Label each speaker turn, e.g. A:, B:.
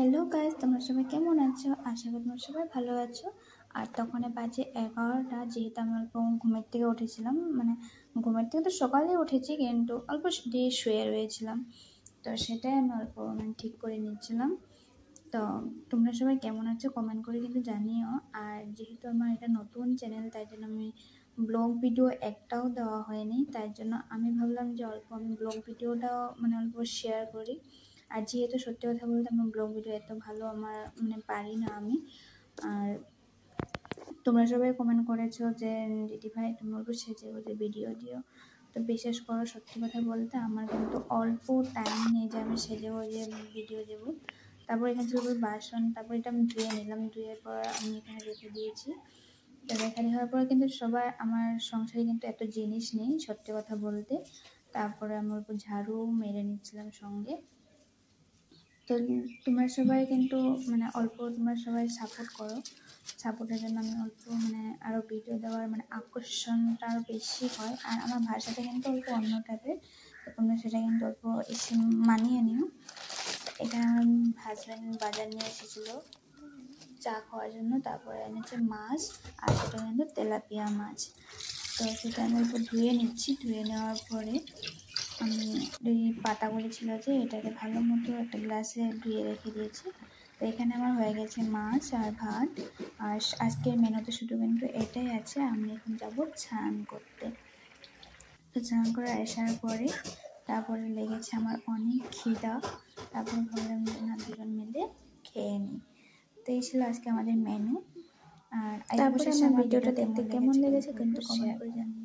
A: Hello guys, তোমরা সবাই কেমন আছো? আশা করি তোমরা সবাই ভালো আছো। আর তখন বাজে 11টা, যেহেতু আমি অল্প ঘুমের থেকে উঠেছিলাম, মানে ঘুমের থেকে তো সকালে উঠেছি কিন্তু অল্প দিয়ে শুয়ে রয়েছিলাম। তো সেটাই আমি অল্প ঠিক করে নিচ্ছিলাম। তো তোমরা সবাই কেমন আছো কমেন্ট করে কিন্তু জানিও। আর যেহেতু আমার এটা নতুন চ্যানেল, তাই জন্য আমি ব্লগ ভিডিও একটাও দেওয়া হয়নি, তাই জন্য আমি ভাবলাম যে অল্প আমি ব্লগ ভিডিওটাও অল্প শেয়ার করি। আর যেহেতু সত্যি কথা বলতে আমার ব্লগ ভিডিও এত ভালো আমার পারি না আমি। আর তোমরা সবাই কমেন্ট করেছো যে দিদিভাই তুমি অল্প সেজে গুজে ভিডিও দিও। তো বিশেষ করে সত্যি কথা বলতে আমার কিন্তু অল্প টাইম নেই যে আমি সেজে গুজে ভিডিও দেবো। তারপর এখানে ছিল বাসন, তারপর এটা আমি ধুয়ে নিলাম, ধুয়ে পর আমি এখানে রেখে দিয়েছি। তো রেখে দেওয়ার পর কিন্তু সবার আমার সংসারে কিন্তু এত জিনিস নেই সত্যি কথা বলতে। তারপরে আমি অল্প ঝাড়ু মেরে নিচ্ছিলাম সঙ্গে। তো তোমরা সবাই কিন্তু অল্প তোমরা সবাই সাপোর্ট করো, সাপোর্টের জন্য আমি অল্প আরও ভিডিও দেওয়ার আকর্ষণটা আরও বেশি হয়। আর আমার ভাষাটা কিন্তু অল্প অন্য টাইপের, তো তোমরা সেটা কিন্তু অল্প এসে মানিয়ে নিও। এখানে আমার হাজব্যান্ড বাজার নিয়ে এসেছিলো চা খাওয়ার জন্য, তারপরে এনেছে মাছ, আর সেটা কিন্তু তেলাপিয়া মাছ। তো সেটা আমি অল্প ধুয়ে নিচ্ছি, ধুয়ে নেওয়ার পরে আমি এই পাতাগুলি ছিল যে এটাকে ভালো মতো একটা গ্লাসে ধুয়ে রেখে দিয়েছি। তো এখানে আমার হয়ে গেছে মাছ আর ভাত। আর আজকের মেনুতে শুধু কিন্তু এটাই আছে। আমি এখন যাব স্নান করতে। তো স্নান করে আসার পরে তারপরে লেগেছে আমার অনেক খিদা। তারপরে ভাবলাম যে না, দুজন মিলে খেয়ে নিই। তো এই ছিল আজকে আমাদের মেনু। আর তারপরে আমার ভিডিওটা দেখতে কেমন লেগেছে কিন্তু কমেন্ট করে জানিও।